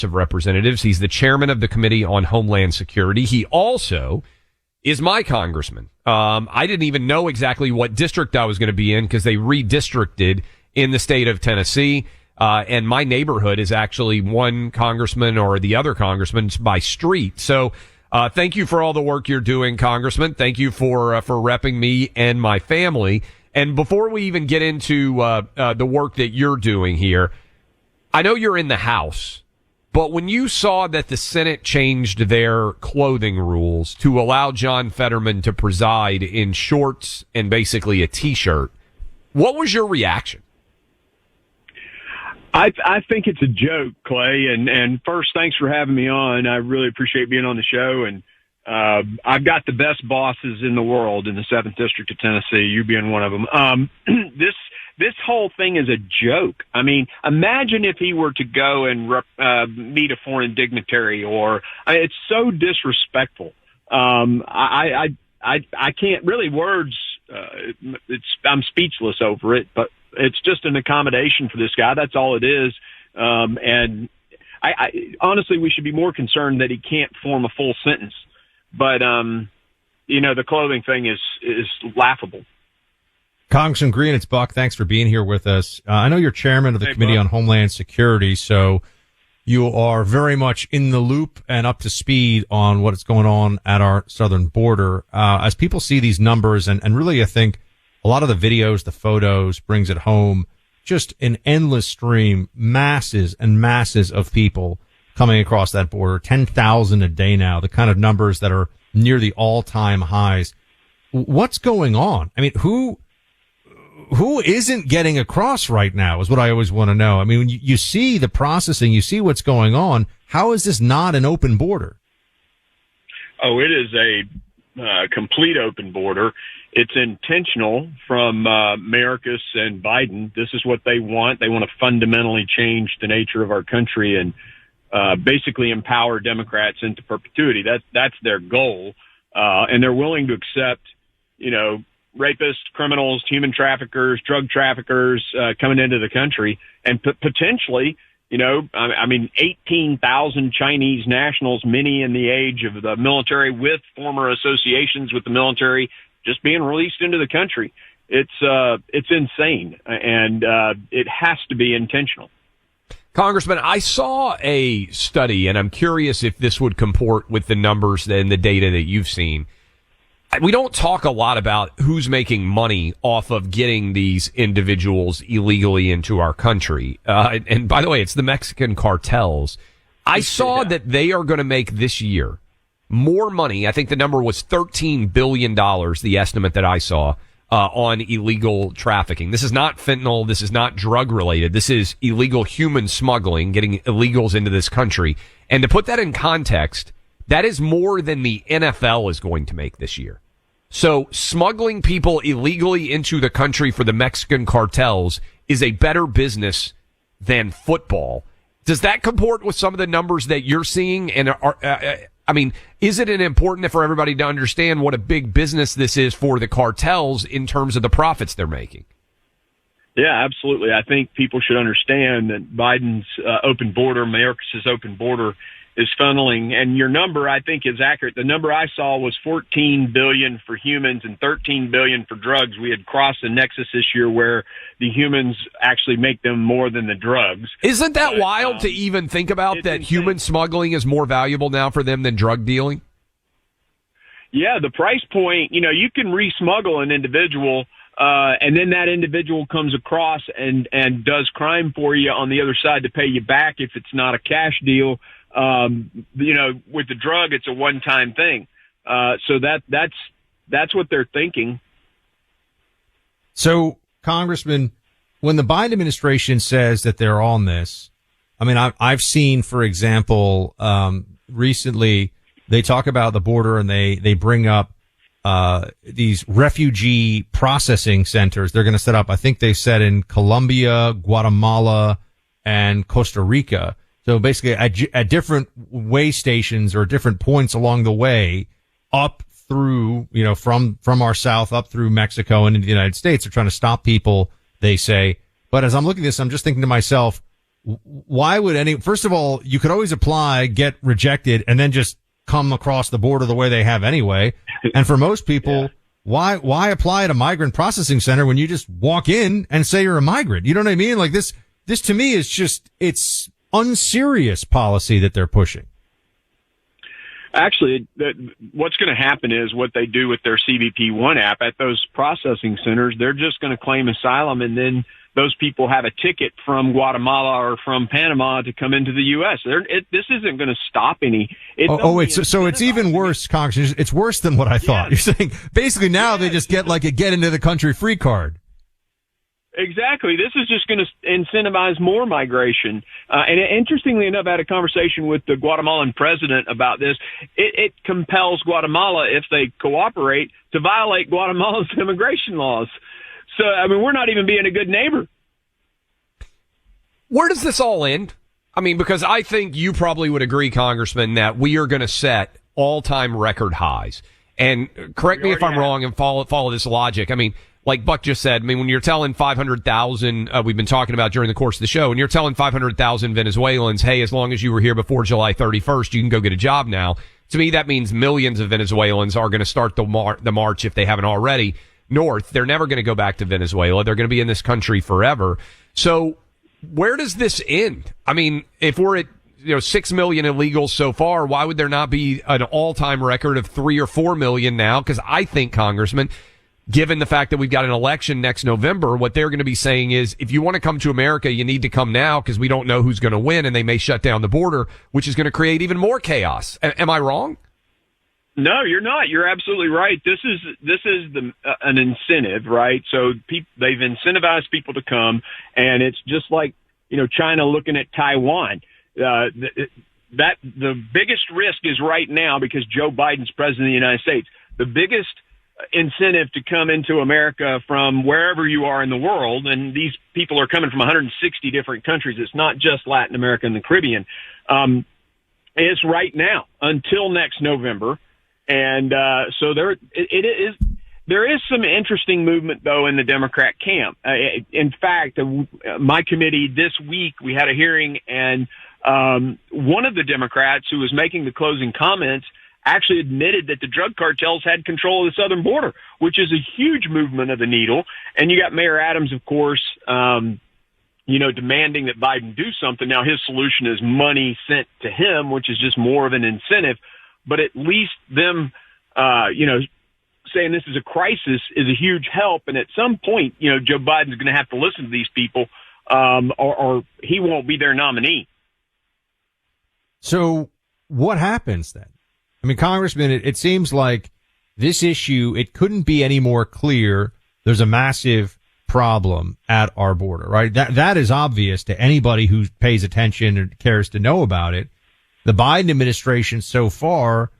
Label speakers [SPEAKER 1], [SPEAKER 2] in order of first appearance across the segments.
[SPEAKER 1] of Representatives. He's the chairman of the Committee on Homeland Security. He also is my congressman. I didn't even know exactly what district I was going to be in because they redistricted in the state of Tennessee. And my neighborhood is actually one congressman or the other congressman by street. So, thank you for all the work you're doing, Congressman. Thank you for repping me and my family. And before we even get into, the work that you're doing here, I know you're in the House, but when you saw that the Senate changed their clothing rules to allow John Fetterman to preside in shorts and basically a t-shirt, what was your reaction?
[SPEAKER 2] I think it's a joke, Clay. And first, thanks for having me on. I really appreciate being on the show. And I've got the best bosses in the world in the 7th District of Tennessee, you being one of them. This whole thing is a joke. I mean, imagine if he were to go and meet a foreign dignitary, it's so disrespectful. I can't really words. I'm speechless over it, but it's just an accommodation for this guy. That's all it is. And I honestly, we should be more concerned that he can't form a full sentence. But, the clothing thing is laughable.
[SPEAKER 3] Congressman Green, it's Buck. Thanks for being here with us. I know you're chairman of the Committee on Homeland Security, so you are very much in the loop and up to speed on what's going on at our southern border. As people see these numbers, and really I think a lot of the videos, the photos brings it home, just an endless stream, masses and masses of people coming across that border, 10,000 a day now, the kind of numbers that are near the all-time highs. What's going on? I mean, who isn't getting across right now is what I always want to know. I mean, when you see the processing, you see what's going on. How is this not an open border?
[SPEAKER 2] Oh, it is a complete open border. It's intentional from Mayorkas and Biden. This is what they want. They want to fundamentally change the nature of our country and basically empower Democrats into perpetuity. That's their goal. And they're willing to accept, rapists, criminals, human traffickers, drug traffickers coming into the country, and potentially, 18,000 Chinese nationals, many in the age of the military with former associations with the military, just being released into the country. It's insane, and it has to be intentional.
[SPEAKER 1] Congressman, I saw a study, and I'm curious if this would comport with the numbers and the data that you've seen. We don't talk a lot about who's making money off of getting these individuals illegally into our country. And by the way, it's the Mexican cartels. I saw that they are going to make this year more money. I think the number was $13 billion, the estimate that I saw, on illegal trafficking. This is not fentanyl. This is not drug related. This is illegal human smuggling, getting illegals into this country. And to put that in context, that is more than the NFL is going to make this year. So smuggling people illegally into the country for the Mexican cartels is a better business than football. Does that comport with some of the numbers that you're seeing? And is it important for everybody to understand what a big business this is for the cartels in terms of the profits they're making?
[SPEAKER 2] Yeah, absolutely. I think people should understand that Biden's open border, Mayorkas' open border, is funneling, and your number I think is accurate. The number I saw was $14 billion for humans and $13 billion for drugs. We had crossed the nexus this year where the humans actually make them more than the drugs.
[SPEAKER 1] Isn't that wild to even think about that? Insane. Human smuggling is more valuable now for them than drug dealing?
[SPEAKER 2] Yeah, the price point, you can re-smuggle an individual, and then that individual comes across and does crime for you on the other side to pay you back if it's not a cash deal. With the drug, it's a one-time thing. So that's what they're thinking.
[SPEAKER 3] So, Congressman, when the Biden administration says that they're on this, I mean, I've seen, for example, recently they talk about the border and they bring up, these refugee processing centers they're going to set up. I think they said in Colombia, Guatemala, and Costa Rica. So basically at different way stations or different points along the way up through, from our south up through Mexico and into the United States, they're trying to stop people, they say. But as I'm looking at this, I'm just thinking to myself, why would first of all, you could always apply, get rejected, and then just come across the border the way they have anyway. And for most people, why apply at a migrant processing center when you just walk in and say you're a migrant? You know what I mean? Like this to me is just, it's unserious policy that they're pushing.
[SPEAKER 2] Actually, what's going to happen is what they do with their CBP-1 app at those processing centers, they're just going to claim asylum, and then those people have a ticket from Guatemala or from Panama to come into the U.S. This isn't going to stop any.
[SPEAKER 3] It's even worse, Congress. It's worse than what I thought. Yes. You're saying basically now they just get like a get into the country free card.
[SPEAKER 2] Exactly. This is just going to incentivize more migration. And interestingly enough, I had a conversation with the Guatemalan president about this. It compels Guatemala, if they cooperate, to violate Guatemala's immigration laws. So, I mean, we're not even being a good neighbor.
[SPEAKER 1] Where does this all end? I mean, because I think you probably would agree, Congressman, that we are going to set all-time record highs. And correct me if I'm wrong and follow this logic. I mean, like Buck just said, I mean, when you're telling 500,000, we've been talking about during the course of the show, and you're telling 500,000 Venezuelans, hey, as long as you were here before July 31st, you can go get a job now. To me, that means millions of Venezuelans are going to start the march, if they haven't already, north. They're never going to go back to Venezuela. They're going to be in this country forever. So where does this end? I mean, if we're at 6 million illegals so far, why would there not be an all-time record of 3 or 4 million now? Because I think, Congressman, given the fact that we've got an election next November, what they're going to be saying is, if you want to come to America, you need to come now because we don't know who's going to win, and they may shut down the border, which is going to create even more chaos. Am I wrong?
[SPEAKER 2] No, you're not. You're absolutely right. This is an incentive, right? So they've incentivized people to come, and it's just like China looking at Taiwan. The biggest risk is right now, because Joe Biden's president of the United States. The biggest incentive to come into America from wherever you are in the world, and these people are coming from 160 different countries. It's not just Latin America and the Caribbean. Is right now until next November. And so there is some interesting movement, though, in the Democrat camp. In fact, my committee this week, we had a hearing, and one of the Democrats who was making the closing comments actually admitted that the drug cartels had control of the southern border, which is a huge movement of the needle. And you got Mayor Adams, of course, demanding that Biden do something. Now, his solution is money sent to him, which is just more of an incentive. But at least them, saying this is a crisis is a huge help. And at some point, Joe Biden's going to have to listen to these people, or he won't be their nominee.
[SPEAKER 3] So what happens then? I mean, Congressman, it seems like this issue, it couldn't be any more clear. There's a massive problem at our border, right? That is obvious to anybody who pays attention and cares to know about it. The Biden administration so far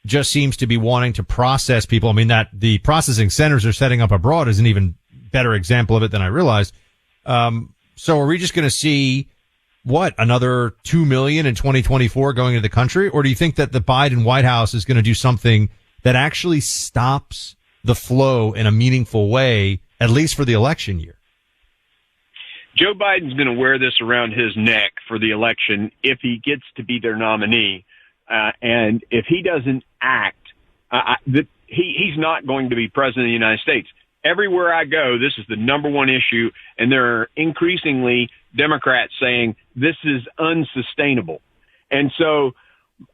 [SPEAKER 3] just seems to be wanting to process people. I mean, that the processing centers are setting up abroad is an even better example of it than I realized. So are we just going to see another 2 million in 2024 going into the country? Or do you think that the Biden White House is going to do something that actually stops the flow in a meaningful way, at least for the election year?
[SPEAKER 2] Joe Biden's going to wear this around his neck for the election if he gets to be their nominee. And if he doesn't act, he's not going to be president of the United States. Everywhere I go, this is the number one issue, and there are increasingly Democrats saying this is unsustainable. And so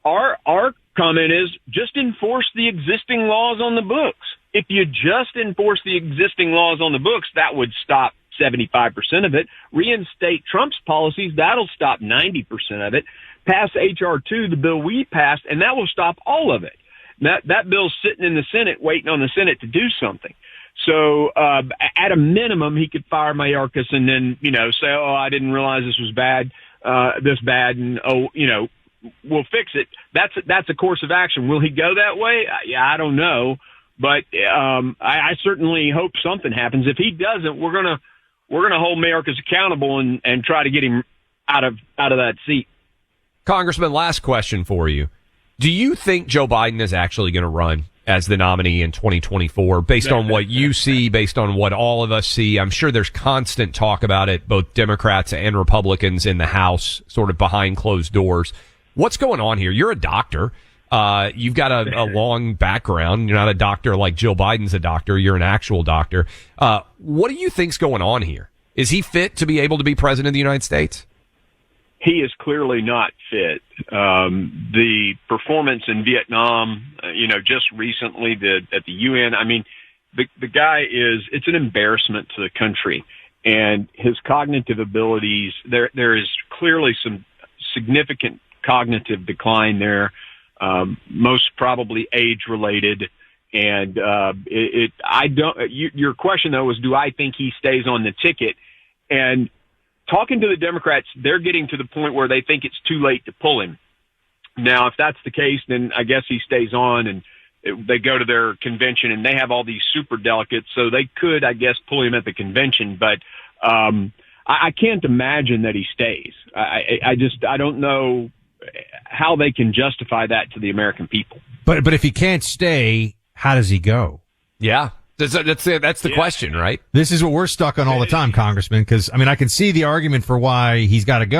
[SPEAKER 2] our comment is just enforce the existing laws on the books. If you just enforce the existing laws on the books, that would stop 75% of it. Reinstate Trump's policies, that'll stop 90% of it. Pass H.R. 2, the bill we passed, and that will stop all of it. That bill's sitting in the Senate waiting on the Senate to do something. So at a minimum, he could fire Mayorkas and then, say, I didn't realize this was this bad, and, we'll fix it. That's a course of action. Will he go that way? I don't know. But I certainly hope something happens. If he doesn't, we're gonna hold Mayorkas accountable and try to get him out of that seat.
[SPEAKER 1] Congressman, last question for you. Do you think Joe Biden is actually going to run as the nominee in 2024 based on what you see, based on what all of us see? I'm sure there's constant talk about it, both Democrats and Republicans in the House, sort of behind closed doors. What's going on here? You're a doctor. You've got a long background. You're not a doctor like Jill Biden's a doctor. You're an actual doctor. What do you think's going on here? Is he fit to be able to be president of the United States?
[SPEAKER 2] He is clearly not fit. The performance in Vietnam, just recently at the UN, I mean, the guy it's an embarrassment to the country. And his cognitive abilities, there is clearly some significant cognitive decline there, most probably age related. And your question though was, do I think he stays on the ticket? And talking to the Democrats, they're getting to the point where they think it's too late to pull him. Now, if that's the case, then I guess he stays on and they go to their convention and they have all these super delegates. So they could, I guess, pull him at the convention. But I can't imagine that he stays. I don't know how they can justify that to the American people.
[SPEAKER 3] But if he can't stay, how does he go?
[SPEAKER 1] Yeah. That's the question, right?
[SPEAKER 3] This is what we're stuck on all the time, Congressman, because, I mean, I can see the argument for why he's got to go.